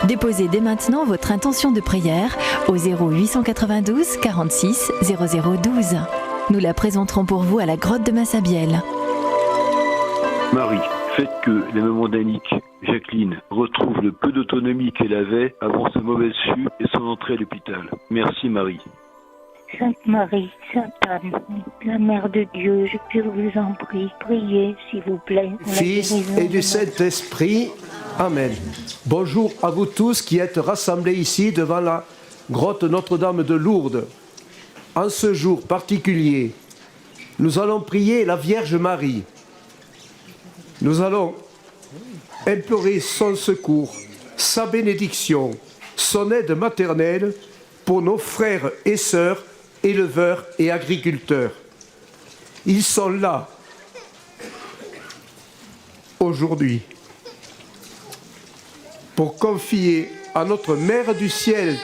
Déposez dès maintenant votre intention de prière au 0892 46 0012. Nous la présenterons pour vous à la grotte de Massabielle. Marie, faites que la maman d'Annick, Jacqueline, retrouve le peu d'autonomie qu'elle avait avant sa mauvaise chute et son entrée à l'hôpital. Merci Marie. Sainte Marie, Sainte Anne, la Mère de Dieu, je vous en prie, priez s'il vous plaît. Fils et du Saint-Esprit, Amen. Bonjour à vous tous qui êtes rassemblés ici devant la grotte Notre-Dame de Lourdes. En ce jour particulier, nous allons prier la Vierge Marie. Nous allons implorer son secours, sa bénédiction, son aide maternelle pour nos frères et sœurs, éleveurs et agriculteurs. Ils sont là, aujourd'hui, pour confier à notre Mère du Ciel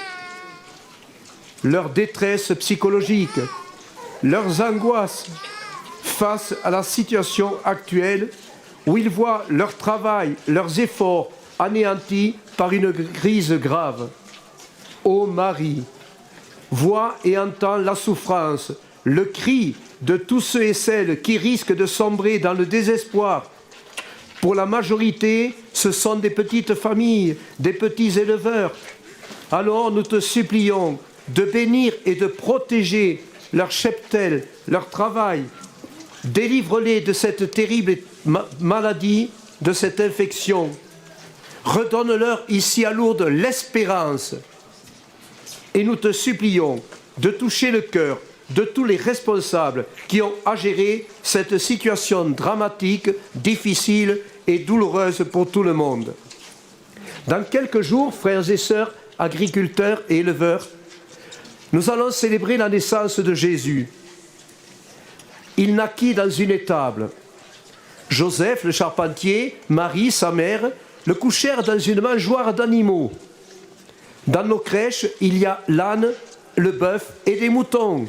leur détresse psychologique, leurs angoisses face à la situation actuelle où ils voient leur travail, leurs efforts anéantis par une crise grave. Ô Marie, vois et entends la souffrance, le cri de tous ceux et celles qui risquent de sombrer dans le désespoir. Pour la majorité, ce sont des petites familles, des petits éleveurs. Alors nous te supplions de bénir et de protéger leur cheptel, leur travail. Délivre-les de cette terrible maladie, de cette infection. Redonne-leur ici à Lourdes l'espérance. Et nous te supplions de toucher le cœur de tous les responsables qui ont à gérer cette situation dramatique, difficile et douloureuse pour tout le monde. Dans quelques jours, frères et sœurs, agriculteurs et éleveurs, nous allons célébrer la naissance de Jésus. Il naquit dans une étable. Joseph, le charpentier, Marie, sa mère, le couchèrent dans une mangeoire d'animaux. Dans nos crèches, il y a l'âne, le bœuf et des moutons.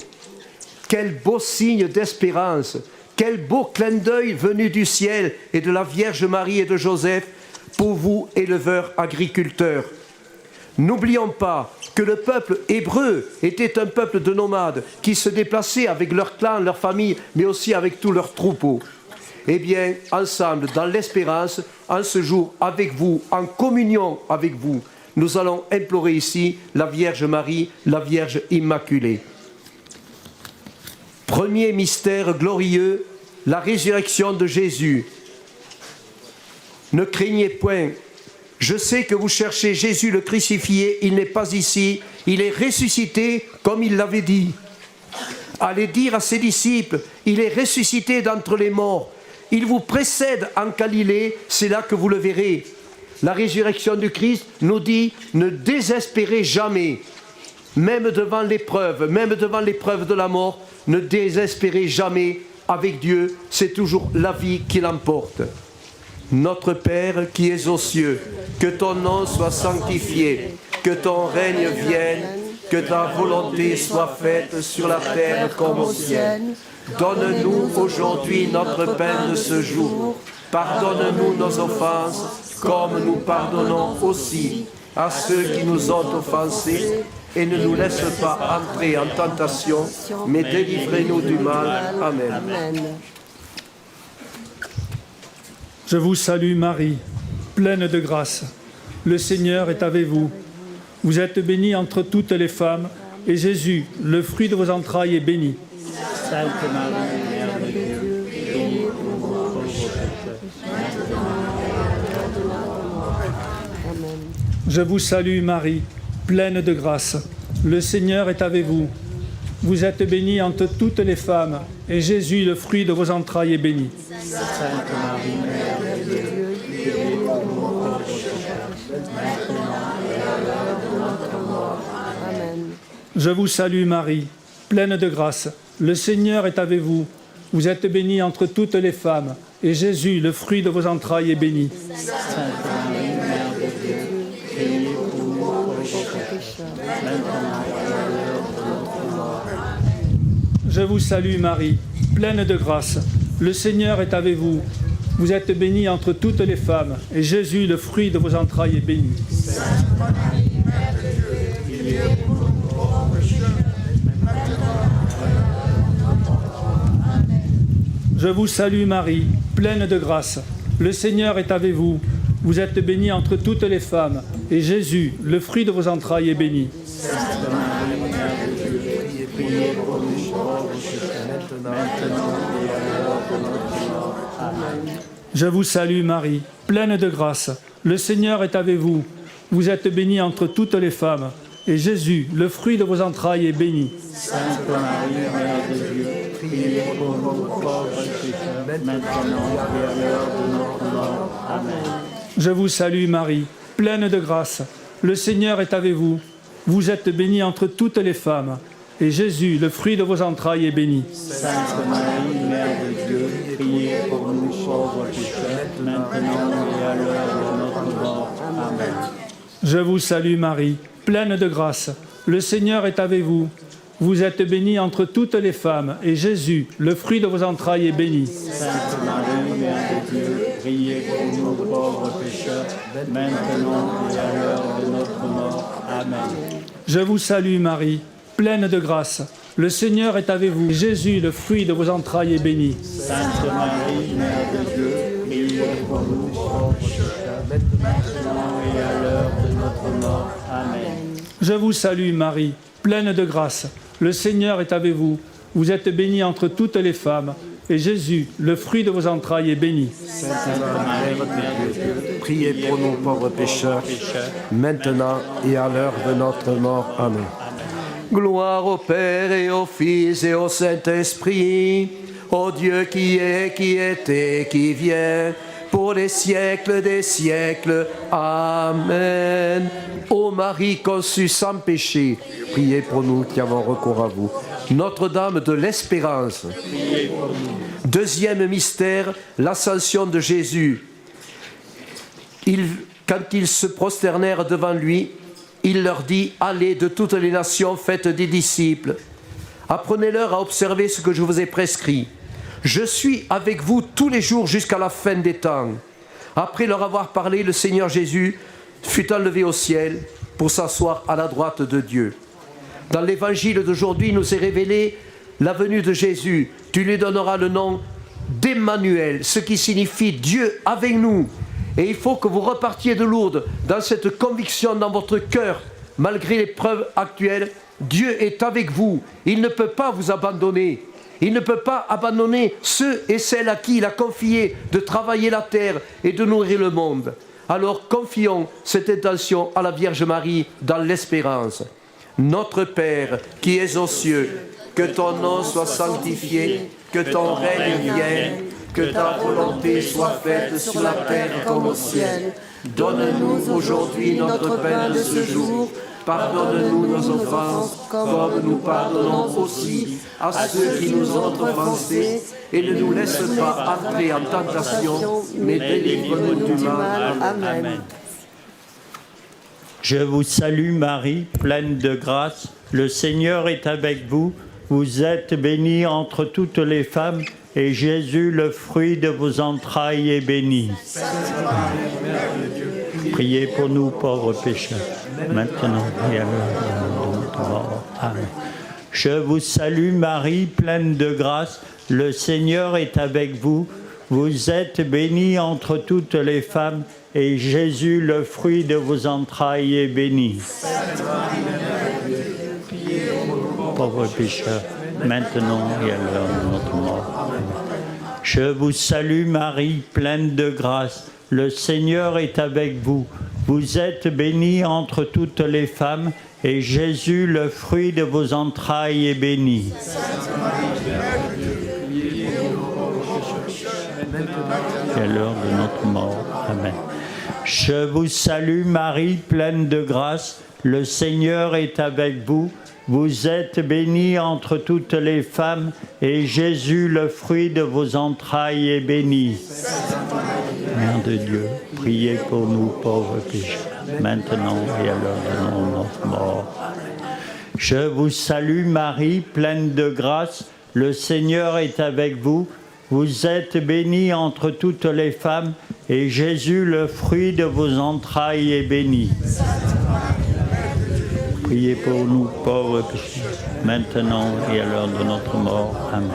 Quel beau signe d'espérance, quel beau clin d'œil venu du ciel et de la Vierge Marie et de Joseph pour vous, éleveurs, agriculteurs. N'oublions pas que le peuple hébreu était un peuple de nomades qui se déplaçaient avec leur clan, leur famille, mais aussi avec tous leurs troupeaux. Eh bien, ensemble, dans l'espérance, en ce jour, avec vous, en communion avec vous, nous allons implorer ici la Vierge Marie, la Vierge Immaculée. Premier mystère glorieux, la résurrection de Jésus. Ne craignez point. Je sais que vous cherchez Jésus le crucifié, il n'est pas ici, il est ressuscité comme il l'avait dit. Allez dire à ses disciples, il est ressuscité d'entre les morts. Il vous précède en Galilée, c'est là que vous le verrez. La résurrection du Christ nous dit, ne désespérez jamais. Même devant l'épreuve de la mort, ne désespérez jamais. Avec Dieu, c'est toujours la vie qui l'emporte. Notre Père qui es aux cieux, que ton nom soit sanctifié, que ton règne vienne, que ta volonté soit faite sur la terre comme au ciel. Donne-nous aujourd'hui notre pain de ce jour. Pardonne-nous nos offenses, comme nous pardonnons aussi à ceux qui nous ont offensés. Et ne nous laisse pas entrer en tentation, mais délivrez-nous du mal. Amen. Je vous salue Marie, pleine de grâce. Le Seigneur est avec vous. Vous êtes bénie entre toutes les femmes, et Jésus, le fruit de vos entrailles, est béni. Sainte Marie, Mère de Dieu, priez pour nous pécheurs, maintenant et à l'heure de notre mort. Amen. Je vous salue Marie, pleine de grâce. Le Seigneur est avec vous. Vous êtes bénie entre toutes les femmes, et Jésus, le fruit de vos entrailles, est béni. Sainte Marie, Mère de Dieu, priez pour nous pécheurs, maintenant et à l'heure de notre mort. Amen. Je vous salue Marie, pleine de grâce. Le Seigneur est avec vous. Vous êtes bénie entre toutes les femmes, et Jésus, le fruit de vos entrailles, est béni. Sainte Marie, Mère de Dieu, priez pour nous pécheurs, maintenant et à l'heure de notre mort. Je vous salue Marie, pleine de grâce. Le Seigneur est avec vous. Vous êtes bénie entre toutes les femmes, et Jésus, le fruit de vos entrailles, est béni. Je vous salue Marie, pleine de grâce. Le Seigneur est avec vous. Vous êtes bénie entre toutes les femmes, et Jésus, le fruit de vos entrailles, est béni. Je vous salue Marie, pleine de grâce. Le Seigneur est avec vous. Vous êtes bénie entre toutes les femmes, et Jésus, le fruit de vos entrailles, est béni. Sainte Marie, Mère de Dieu, priez pour nous pauvres pécheurs, maintenant et à l'heure de notre mort. Amen. Je vous salue Marie, pleine de grâce. Le Seigneur est avec vous. Vous êtes bénie entre toutes les femmes, et Jésus, le fruit de vos entrailles, est béni. Sainte Marie, Mère de Dieu, priez pour nous pauvres pécheurs, maintenant et à l'heure de notre mort. Amen. Je vous salue Marie, pleine de grâce. Le Seigneur est avec vous. Vous êtes bénie entre toutes les femmes, et Jésus, le fruit de vos entrailles, est béni. Sainte Marie, Mère de Dieu, priez pour nous pauvres pécheurs, maintenant et à l'heure de notre mort. Amen. Je vous salue Marie, pleine de grâce. Le Seigneur est avec vous. Jésus, le fruit de vos entrailles, est béni. Sainte Marie, Mère de Dieu, priez pour nous pauvres pécheurs, maintenant et à l'heure de notre mort. Amen. Je vous salue Marie, pleine de grâce. Le Seigneur est avec vous. Vous êtes bénie entre toutes les femmes, et Jésus, le fruit de vos entrailles, est béni. Sainte Marie, Mère de Dieu, priez pour nous pauvres pécheurs, maintenant et à l'heure de notre mort. Amen. Gloire au Père et au Fils et au Saint-Esprit, au Dieu qui est, qui était, qui vient, pour les siècles des siècles. Amen. Ô Marie conçue sans péché, priez pour nous qui avons recours à vous. Notre-Dame de l'Espérance. Deuxième mystère, l'ascension de Jésus. Quand ils se prosternèrent devant lui, il leur dit « Allez de toutes les nations, faites des disciples. Apprenez-leur à observer ce que je vous ai prescrit. Je suis avec vous tous les jours jusqu'à la fin des temps. » Après leur avoir parlé, le Seigneur Jésus fut enlevé au ciel pour s'asseoir à la droite de Dieu. Dans l'évangile d'aujourd'hui, il nous est révélé la venue de Jésus. Tu lui donneras le nom d'Emmanuel, ce qui signifie Dieu avec nous. Et il faut que vous repartiez de Lourdes dans cette conviction dans votre cœur, malgré les preuves actuelles. Dieu est avec vous. Il ne peut pas vous abandonner. Il ne peut pas abandonner ceux et celles à qui il a confié de travailler la terre et de nourrir le monde. Alors confions cette intention à la Vierge Marie dans l'espérance. Notre Père qui es aux cieux, que ton nom soit sanctifié, que ton règne vienne, que ta volonté soit faite sur la terre comme au ciel. Donne-nous aujourd'hui notre pain de ce jour. Pardonne-nous nos offenses, comme nous pardonnons aussi à ceux qui nous ont offensés. Et ne nous laisse pas entrer en tentation, mais délivre-nous du mal. Amen. Je vous salue Marie, pleine de grâce. Le Seigneur est avec vous. Vous êtes bénie entre toutes les femmes, et Jésus, le fruit de vos entrailles, est béni. Priez pour nous, pauvres pécheurs, maintenant et à l'heure de notre mort. Amen. Je vous salue Marie, pleine de grâce. Le Seigneur est avec vous. Vous êtes bénie entre toutes les femmes, et Jésus, le fruit de vos entrailles, est béni. Pauvres pécheurs, maintenant et à l'heure de notre mort. Amen. Je vous salue Marie, pleine de grâce. Le Seigneur est avec vous. Vous êtes bénie entre toutes les femmes, et Jésus, le fruit de vos entrailles, est béni. Et à l'heure de notre mort. Amen. Je vous salue Marie, pleine de grâce. Le Seigneur est avec vous. Vous êtes bénie entre toutes les femmes, et Jésus, le fruit de vos entrailles, est béni. Mère de Dieu, priez pour nous pauvres pécheurs, maintenant et à l'heure de notre mort. Je vous salue Marie, pleine de grâce. Le Seigneur est avec vous. vous êtes bénie entre toutes les femmes, et Jésus, le fruit de vos entrailles, est béni. Priez pour nous, pauvres pécheurs, maintenant et à l'heure de notre mort. Amen.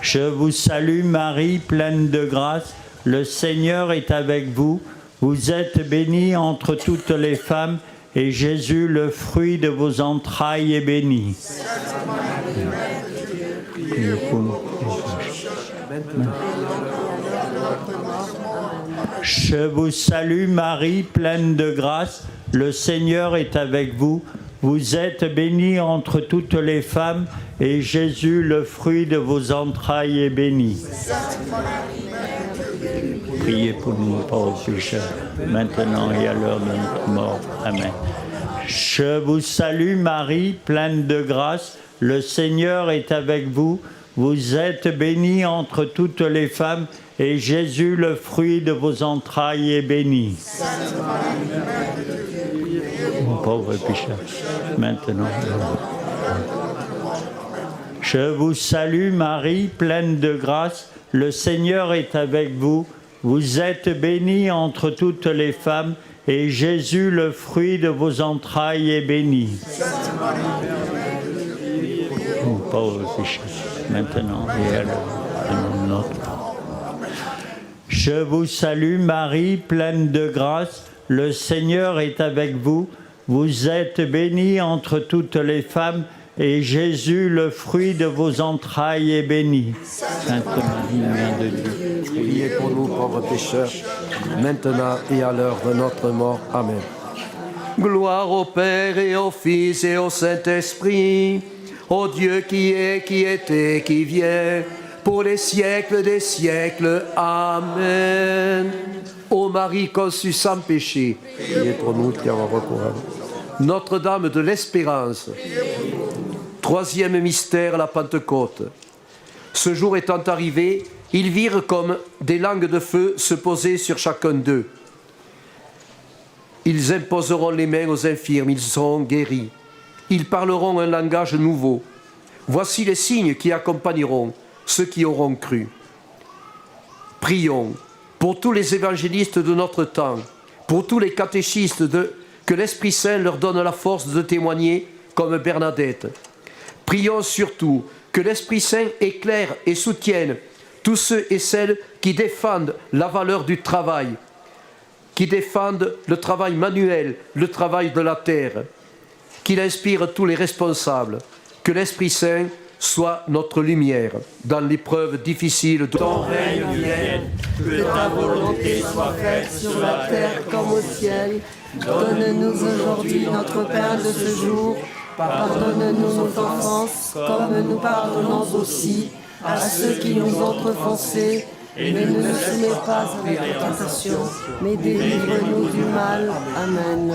Je vous salue Marie, pleine de grâce, le Seigneur est avec vous. Vous êtes bénie entre toutes les femmes, et Jésus, le fruit de vos entrailles, est béni. Priez pour nous. Je vous salue Marie, pleine de grâce, le Seigneur est avec vous. Vous êtes bénie entre toutes les femmes, et Jésus, le fruit de vos entrailles, est béni. Priez pour nous, pauvres pécheurs, maintenant et à l'heure de notre mort. Amen. Je vous salue Marie, pleine de grâce, le Seigneur est avec vous. Vous êtes bénie entre toutes les femmes, et Jésus, le fruit de vos entrailles, est béni. Mon pauvre pécheur, maintenant. Je vous salue Marie, pleine de grâce, le Seigneur est avec vous. Vous êtes bénie entre toutes les femmes, et Jésus, le fruit de vos entrailles, est béni. Mon pauvre pécheur, maintenant et à l'heure de notre mort. Je vous salue Marie, pleine de grâce, le Seigneur est avec vous. Vous êtes bénie entre toutes les femmes, et Jésus, le fruit de vos entrailles, est béni. Sainte Marie, Mère de Dieu, Priez pour nous, pauvres pécheurs, maintenant et à l'heure de notre mort. Amen. Gloire au Père et au Fils et au Saint-Esprit, au Dieu qui est, qui était, qui vient, pour les siècles des siècles. Amen. Ô Marie conçue sans péché, priez pour nous qui avons recours à vous. Notre-Dame de l'Espérance. Troisième mystère, la Pentecôte. Ce jour étant arrivé, ils virent comme des langues de feu se poser sur chacun d'eux. Ils imposeront les mains aux infirmes, ils seront guéris. Ils parleront un langage nouveau. Voici les signes qui accompagneront ceux qui auront cru. Prions pour tous les évangélistes de notre temps, pour tous les catéchistes, que l'Esprit Saint leur donne la force de témoigner comme Bernadette. Prions surtout que l'Esprit Saint éclaire et soutienne tous ceux et celles qui défendent la valeur du travail, qui défendent le travail manuel, le travail de la terre, qu'il inspire tous les responsables, que l'Esprit Saint soit notre lumière dans l'épreuve difficile de ton règne vienne, que ta volonté soit faite sur la terre comme au ciel. Donne-nous aujourd'hui notre pain de ce jour. Pardonne-nous nos offenses, comme nous pardonnons aussi à ceux qui nous ont offensés. Et ne nous soumets pas à la tentation, mais délivre-nous du mal. Amen.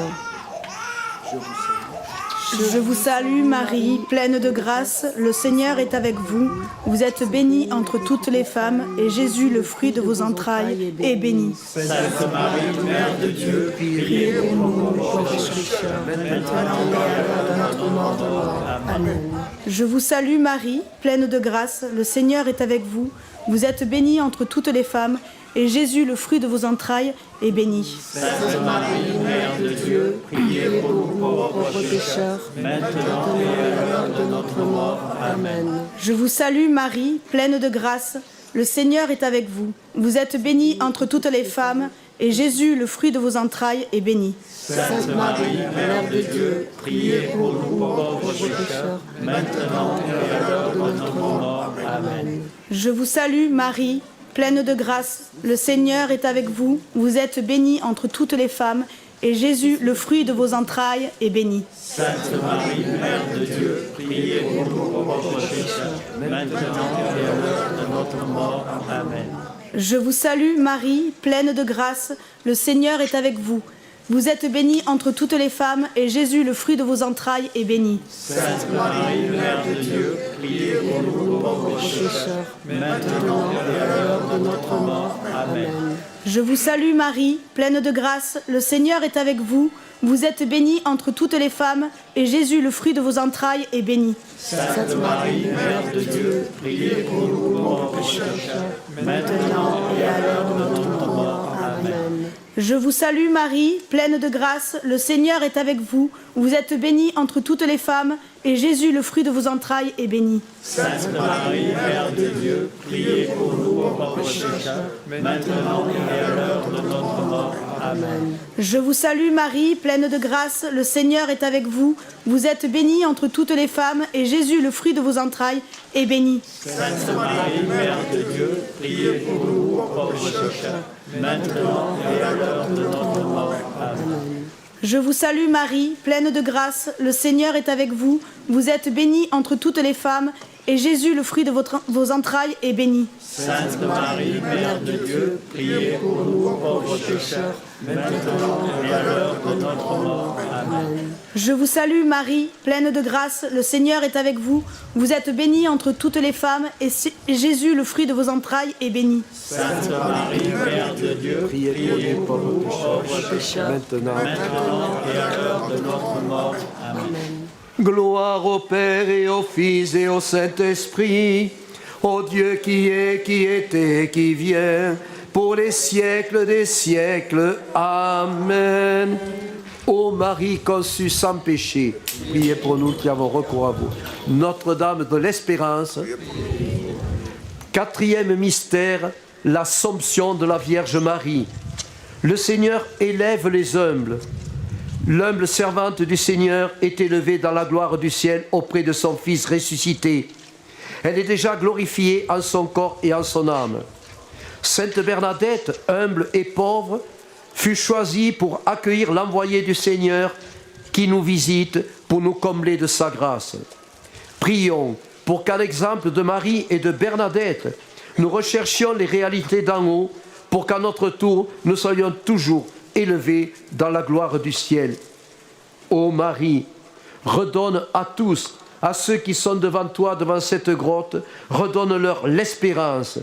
Je vous salue Marie, pleine de grâce, le Seigneur est avec vous. Vous êtes bénie entre toutes les femmes, et Jésus, le fruit de vos entrailles, est béni. Sainte Marie, Mère de Dieu, priez pour nous pauvres pécheurs, maintenant et à l'heure de notre mort. Amen. Je vous salue Marie, pleine de grâce, le Seigneur est avec vous. Vous êtes bénie entre toutes les femmes, et Jésus, le fruit de vos entrailles, est béni. Sainte Marie, Mère de Dieu, priez pour nous pauvres pécheurs, maintenant et à l'heure de notre mort. Amen. Je vous salue Marie, pleine de grâce, le Seigneur est avec vous. Vous êtes bénie entre toutes les femmes, et Jésus, le fruit de vos entrailles, est béni. Sainte Marie, Mère de Dieu, priez pour nous pauvres pécheurs, maintenant et à l'heure de notre mort. Amen. Je vous salue Marie, pleine de grâce, le Seigneur est avec vous. Vous êtes bénie entre toutes les femmes, et Jésus, le fruit de vos entrailles, est béni. Sainte Marie, Mère de Dieu, priez pour nous pauvres pécheurs, maintenant et à l'heure de notre mort. Amen. Je vous salue Marie, pleine de grâce, le Seigneur est avec vous. Vous êtes bénie entre toutes les femmes, et Jésus, le fruit de vos entrailles, est béni. Sainte Marie, Mère de Dieu, priez pour nous pauvres pécheurs, maintenant et à l'heure de notre mort. Amen. Je vous salue Marie, pleine de grâce, le Seigneur est avec vous. Vous êtes bénie entre toutes les femmes, et Jésus, le fruit de vos entrailles, est béni. Sainte Marie, Mère de Dieu, priez pour nous pauvres pécheurs, maintenant et à l'heure de notre mort. Amen. Je vous salue Marie, pleine de grâce, le Seigneur est avec vous. Vous êtes bénie entre toutes les femmes, et Jésus, le fruit de vos entrailles, est béni. Sainte Marie, Mère de Dieu, priez pour nous pauvres pécheurs, maintenant et à l'heure de notre mort. Amen. Je vous salue Marie, pleine de grâce, le Seigneur est avec vous. Vous êtes bénie entre toutes les femmes, et Jésus, le fruit de vos entrailles, est béni. Sainte Marie, Mère de Dieu, priez pour nous pauvres pécheurs, maintenant et à l'heure de notre mort. Amen. Je vous salue Marie, pleine de grâce, le Seigneur est avec vous. Vous êtes bénie entre toutes les femmes, et Jésus, le fruit de vos entrailles, est béni. Sainte Marie, Mère de Dieu, priez pour nous pauvres pécheurs, maintenant et à l'heure de notre mort. Amen. Je vous salue Marie, pleine de grâce, le Seigneur est avec vous. Vous êtes bénie entre toutes les femmes, et Jésus, le fruit de vos entrailles, est béni. Sainte Marie, Mère de Dieu, priez pour nous pauvres pécheurs, maintenant et à l'heure de notre mort. Amen. Gloire au Père et au Fils et au Saint-Esprit, au Dieu qui est, qui était, qui vient, pour les siècles des siècles. Amen. Ô Marie conçue sans péché, priez pour nous qui avons recours à vous. Notre-Dame de l'Espérance, quatrième mystère, l'Assomption de la Vierge Marie. Le Seigneur élève les humbles. L'humble servante du Seigneur est élevée dans la gloire du ciel auprès de son Fils ressuscité. Elle est déjà glorifiée en son corps et en son âme. Sainte Bernadette, humble et pauvre, fut choisie pour accueillir l'envoyé du Seigneur qui nous visite pour nous combler de sa grâce. Prions pour qu'à l'exemple de Marie et de Bernadette, nous recherchions les réalités d'en haut pour qu'à notre tour, nous soyons toujours élevés dans la gloire du ciel. Ô Marie, redonne à tous, à ceux qui sont devant toi, devant cette grotte, redonne-leur l'espérance,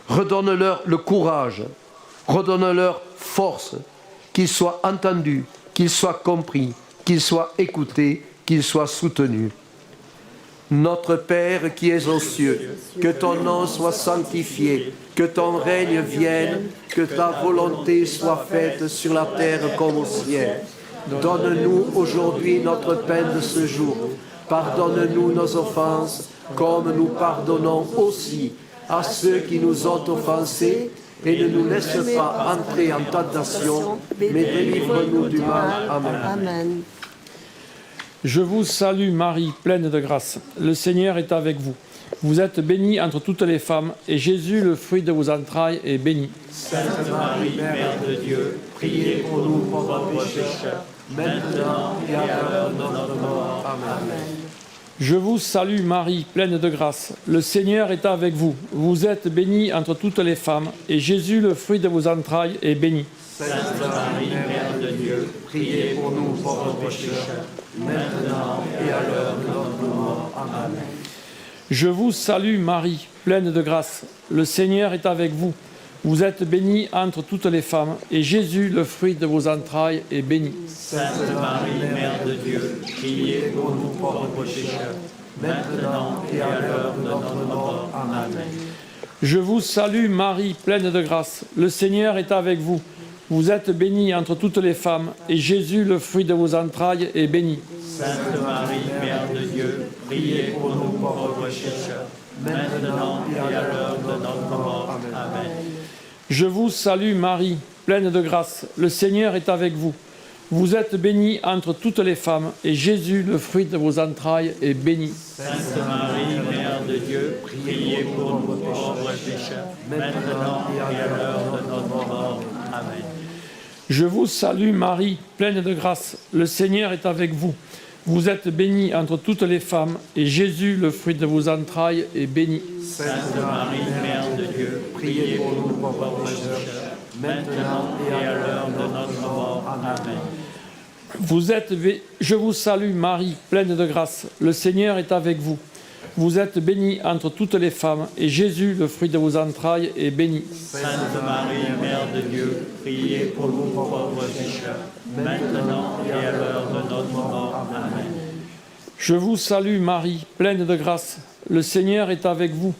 redonne-leur le courage, redonne-leur force, qu'ils soient entendus, qu'ils soient compris, qu'ils soient écoutés, qu'ils soient soutenus. Notre Père qui es aux cieux, que ton nom soit sanctifié, que ton règne vienne, que ta volonté soit faite sur la terre comme au ciel. Donne-nous aujourd'hui notre pain de ce jour. Pardonne-nous nos offenses, comme nous pardonnons aussi à ceux qui nous ont offensés, et ne nous laisse pas entrer en tentation, mais délivre-nous du mal. Amen. Amen. Je vous salue Marie, pleine de grâce. Le Seigneur est avec vous. Vous êtes bénie entre toutes les femmes, et Jésus, le fruit de vos entrailles, est béni. Sainte Marie, Mère de Dieu, priez pour nous pauvres pécheurs, maintenant et à l'heure de notre mort. Amen. Je vous salue Marie, pleine de grâce. Le Seigneur est avec vous. Vous êtes bénie entre toutes les femmes, et Jésus, le fruit de vos entrailles, est béni. Sainte Marie, Mère de Dieu, priez pour nous pauvres pécheurs, maintenant et à l'heure de notre mort. Amen. Je vous salue Marie, pleine de grâce. Le Seigneur est avec vous. Vous êtes bénie entre toutes les femmes, et Jésus, le fruit de vos entrailles, est béni. Sainte Marie, Mère de Dieu, priez pour nous pauvres pécheurs, maintenant et à l'heure de notre mort. Amen. Je vous salue Marie, pleine de grâce. Le Seigneur est avec vous. Vous êtes bénie entre toutes les femmes, et Jésus, le fruit de vos entrailles, est béni. Sainte Marie, Mère de Dieu, priez pour nous pauvres pécheurs, maintenant et à l'heure de notre mort. Amen. Je vous salue Marie, pleine de grâce. Le Seigneur est avec vous. Vous êtes bénie entre toutes les femmes, et Jésus, le fruit de vos entrailles, est béni. Sainte Marie, Mère de Dieu, priez pour nous pauvres pécheurs, maintenant et à l'heure de notre mort. Amen. Je vous salue Marie, pleine de grâce. Le Seigneur est avec vous. Vous êtes bénie entre toutes les femmes, et Jésus, le fruit de vos entrailles, est béni. Sainte Marie, Mère de Dieu, priez pour nous pauvres pécheurs, maintenant et à l'heure de notre mort. Amen. Je vous salue Marie, pleine de grâce. Le Seigneur est avec vous. Vous êtes bénie entre toutes les femmes, et Jésus, le fruit de vos entrailles, est béni. Sainte Marie, Mère de Dieu, priez pour nous pauvres pécheurs, maintenant et à l'heure de notre mort. Amen. Je vous salue Marie, pleine de grâce. Le Seigneur est avec vous.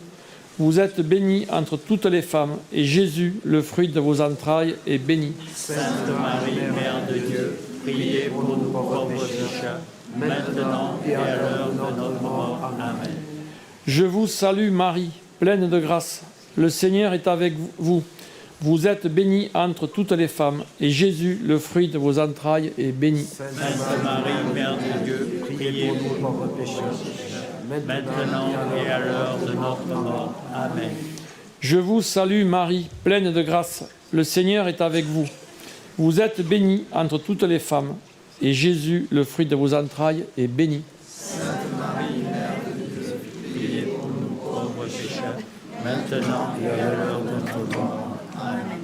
Vous êtes bénie entre toutes les femmes, et Jésus, le fruit de vos entrailles, est béni. Sainte Marie, Mère de Dieu, priez pour nous pauvres pécheurs, maintenant et à l'heure de notre mort. Amen. Je vous salue Marie, pleine de grâce. Le Seigneur est avec vous. Vous êtes bénie entre toutes les femmes, et Jésus, le fruit de vos entrailles, est béni. Sainte Marie, Mère de Dieu, priez pour nous pauvres pécheurs, maintenant et à l'heure de notre mort. Amen. Je vous salue Marie, pleine de grâce. Le Seigneur est avec vous. Vous êtes bénie entre toutes les femmes, et Jésus, le fruit de vos entrailles, est béni. Sainte Marie, Mère de Dieu, priez pour nous pauvres pécheurs, maintenant et à l'heure de notre mort. Amen.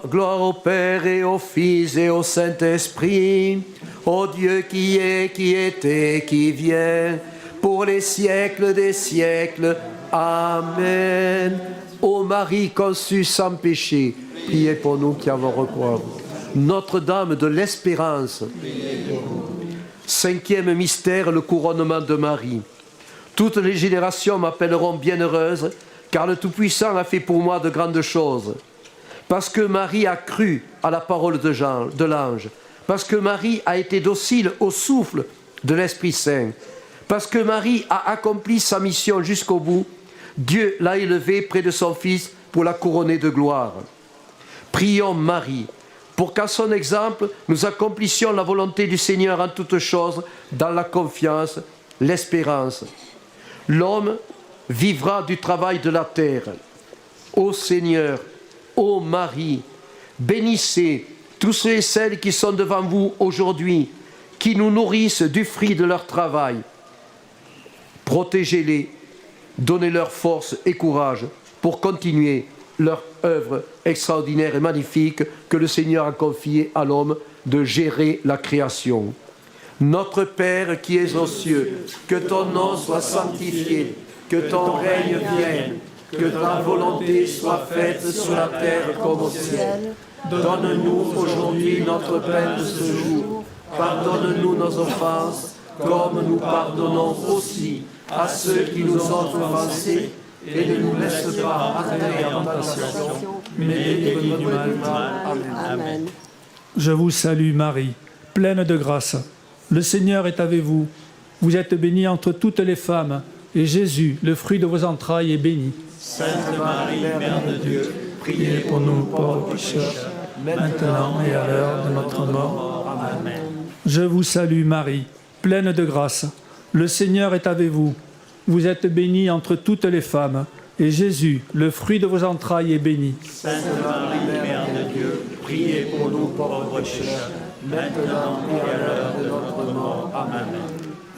Gloire au Père et au Fils et au Saint-Esprit, au Dieu qui est, qui était, qui vient, pour les siècles des siècles. Amen. Ô Marie conçue sans péché, priez pour nous qui avons recours à vous. Notre-Dame de l'Espérance. Cinquième mystère, le couronnement de Marie. Toutes les générations m'appelleront bienheureuse, car le Tout-Puissant a fait pour moi de grandes choses. Parce que Marie a cru à la parole de l'ange, parce que Marie a été docile au souffle de l'Esprit Saint, parce que Marie a accompli sa mission jusqu'au bout, Dieu l'a élevée près de son Fils pour la couronner de gloire. Prions Marie, pour qu'à son exemple, nous accomplissions la volonté du Seigneur en toutes choses, dans la confiance, l'espérance. L'homme vivra du travail de la terre. Ô Seigneur, ô Marie, bénissez tous ceux et celles qui sont devant vous aujourd'hui, qui nous nourrissent du fruit de leur travail. Protégez-les, donnez-leur force et courage pour continuer leur œuvre extraordinaire et magnifique que le Seigneur a confiée à l'homme de gérer la création. Notre Père qui es aux cieux, que ton nom soit sanctifié, que ton règne vienne, que ta volonté soit faite sur la terre comme au ciel. Donne-nous aujourd'hui notre pain de ce jour. Pardonne-nous nos offenses, comme nous pardonnons aussi à ceux qui nous ont offensés. Et ne nous laisse pas entrer en tentation, mais délivre-nous du mal. Amen. Je vous salue Marie, pleine de grâce. Le Seigneur est avec vous. Vous êtes bénie entre toutes les femmes, et Jésus, le fruit de vos entrailles, est béni. Sainte Marie, Mère de Dieu, priez pour nous pauvres pécheurs, maintenant et à l'heure de notre mort. Amen. Je vous salue Marie, pleine de grâce. Le Seigneur est avec vous. Vous êtes bénie entre toutes les femmes, et Jésus, le fruit de vos entrailles, est béni. Sainte Marie, Mère de Dieu, priez pour nous pauvres pécheurs, maintenant et à l'heure de notre mort. Amen.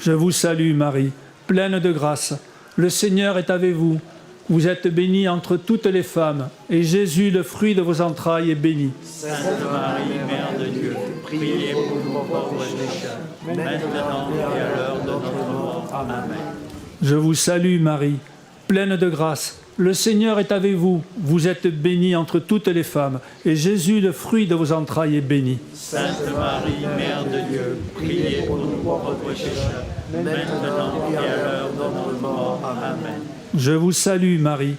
Je vous salue Marie, pleine de grâce. Le Seigneur est avec vous. Vous êtes bénie entre toutes les femmes, et Jésus, le fruit de vos entrailles, est béni. Sainte Marie, Mère de Dieu, priez pour nous pauvres pécheurs, maintenant et à l'heure de notre mort. Amen. Je vous salue Marie, pleine de grâce. Le Seigneur est avec vous. Vous êtes bénie entre toutes les femmes, et Jésus, le fruit de vos entrailles, est béni. Sainte Marie, Mère de Dieu, priez pour nous pauvres pécheurs, maintenant et à l'heure de notre mort. Amen. Je vous salue Marie,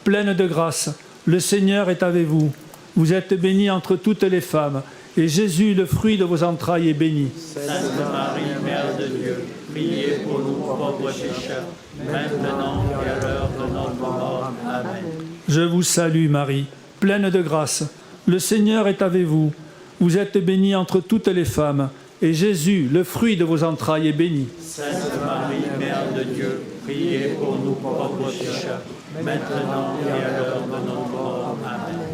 pleine de grâce. Le Seigneur est avec vous. Vous êtes bénie entre toutes les femmes, et Jésus, le fruit de vos entrailles, est béni. Sainte Marie, Mère de Dieu, priez pour nous pauvres pécheurs, maintenant et à l'heure de notre mort. Amen. Je vous salue Marie, pleine de grâce. Le Seigneur est avec vous. Vous êtes bénie entre toutes les femmes, et Jésus, le fruit de vos entrailles, est béni. Sainte Marie, Mère de Dieu, priez pour nous pauvres pécheurs, maintenant et à l'heure de notre mort. Amen.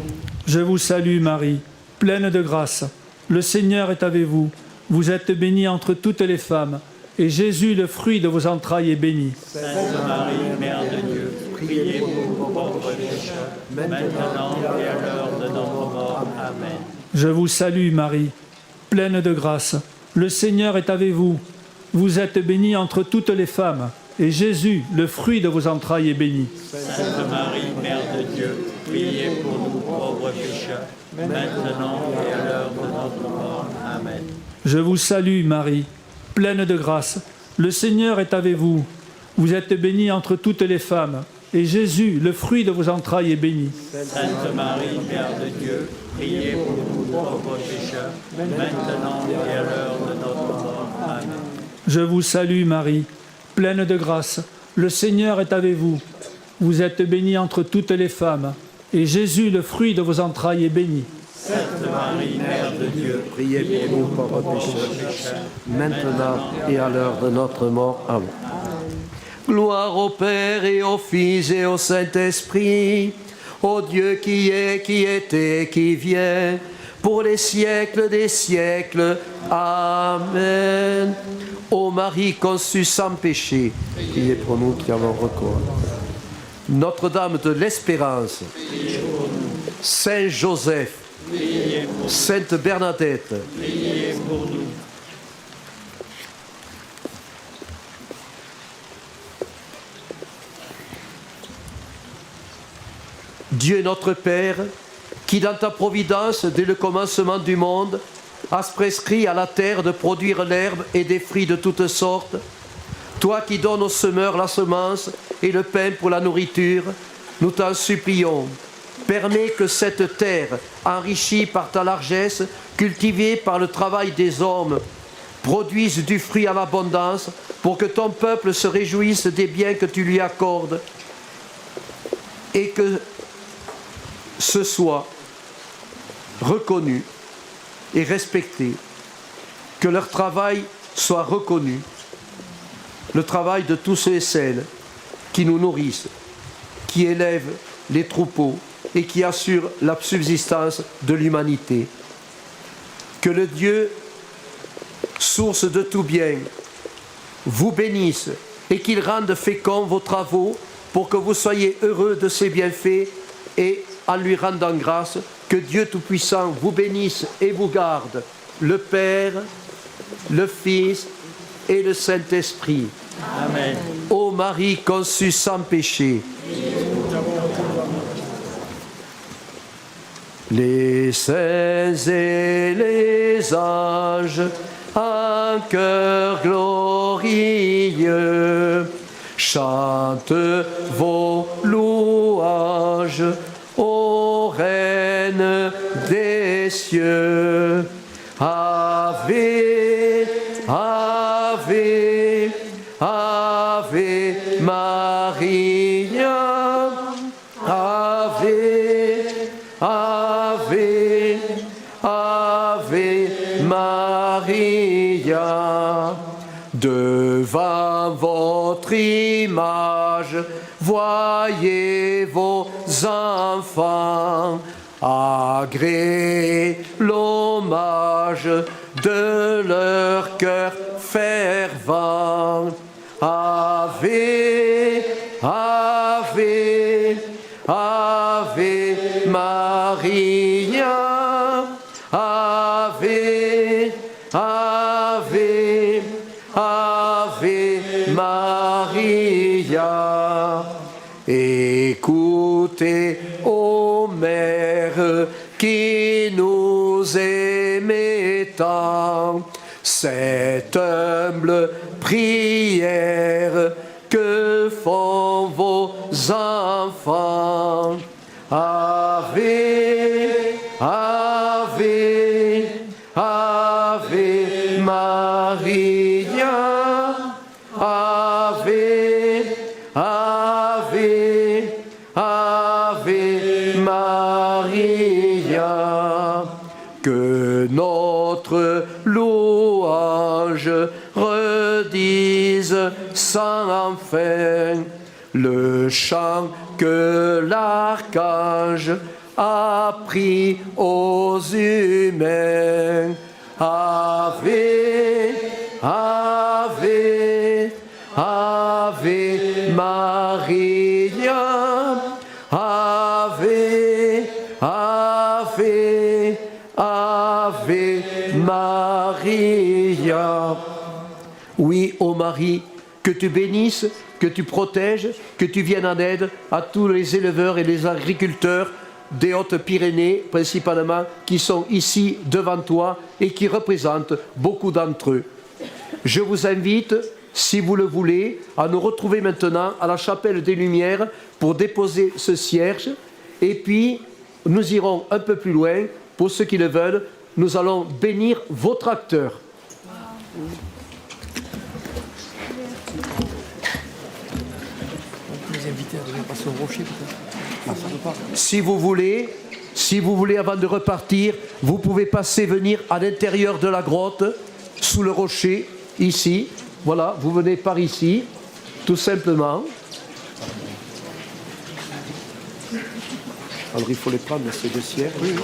Je vous salue Marie, pleine de grâce. Le Seigneur est avec vous. Vous êtes bénie entre toutes les femmes, et Jésus, le fruit de vos entrailles, est béni. Sainte Marie, Mère de Dieu, priez pour nous pauvres pécheurs, maintenant et à l'heure de notre mort. Amen. Je vous salue Marie, pleine de grâce. Le Seigneur est avec vous. Vous êtes bénie entre toutes les femmes, et Jésus, le fruit de vos entrailles, est béni. Sainte Marie, Mère de Dieu, priez pour nous pauvres pécheurs, maintenant et à l'heure de notre mort. Amen. Je vous salue, Marie, pleine de grâce. Le Seigneur est avec vous. Vous êtes bénie entre toutes les femmes, et Jésus, le fruit de vos entrailles, est béni. Sainte Marie, Mère de Dieu, priez pour nous pauvres pécheurs, maintenant et à l'heure de notre mort. Amen. Je vous salue, Marie, pleine de grâce. Le Seigneur est avec vous. Vous êtes bénie entre toutes les femmes, et Jésus, le fruit de vos entrailles, est béni. Sainte Marie, Mère de Dieu, Priez pour nous pauvres pécheurs, maintenant et à l'heure de notre mort. Amen. Gloire au Père et au Fils et au Saint-Esprit, au Dieu qui est, qui était, qui vient, pour les siècles des siècles. Amen. Ô Marie conçue sans péché, priez pour nous qui avons recours. Notre-Dame de l'Espérance, Saint Joseph, Sainte Bernadette, priez pour nous. Dieu notre Père, qui dans ta providence, dès le commencement du monde, has prescrit à la terre de produire l'herbe et des fruits de toutes sortes, toi qui donnes aux semeurs la semence et le pain pour la nourriture, nous t'en supplions. Permets que cette terre, enrichie par ta largesse, cultivée par le travail des hommes, produise du fruit en abondance, pour que ton peuple se réjouisse des biens que tu lui accordes, et que ce soit reconnu et respecté, que leur travail soit reconnu, le travail de tous ceux et celles qui nous nourrissent, qui élèvent les troupeaux et qui assurent la subsistance de l'humanité. Que le Dieu, source de tout bien, vous bénisse et qu'il rende féconds vos travaux pour que vous soyez heureux de ses bienfaits et en lui rendant grâce, que Dieu Tout-Puissant vous bénisse et vous garde, le Père, le Fils et le Saint-Esprit. Amen. Ô Marie conçue sans péché, les saints et les anges, en chœur glorieux, chantent vos louanges, ô Reine des cieux. Ave, Ave, Ave Maria, Ave, Ave, Ave Maria. Devant votre image, voyez vos enfants, agréez l'hommage de leur cœur fervent. Ave, Ave, Ave Maria, Ave, Ave, Ave Maria. Écoutez, ô Mère, qui nous aimez tant, cette humble prière que font vos enfants. Ave, Ave, Ave Maria, Ave, Ave, Ave Maria. Que notre louange redise sans fin le chant que l'archange a pris aux humains. Ave, Ave, Ave Maria, Ave, Ave, Ave Maria. Oui, ô Marie, que tu bénisses, que tu protèges, que tu viennes en aide à tous les éleveurs et les agriculteurs des Hautes-Pyrénées, principalement, qui sont ici devant toi et qui représentent beaucoup d'entre eux. Je vous invite, si vous le voulez, à nous retrouver maintenant à la chapelle des Lumières pour déposer ce cierge. Et puis, nous irons un peu plus loin. Pour ceux qui le veulent, nous allons bénir vos tracteurs. Si vous voulez, avant de repartir, vous pouvez venir à l'intérieur de la grotte, sous le rocher, ici. Voilà, vous venez par ici, tout simplement. Alors il faut les prendre, ces deux cierges. Oui.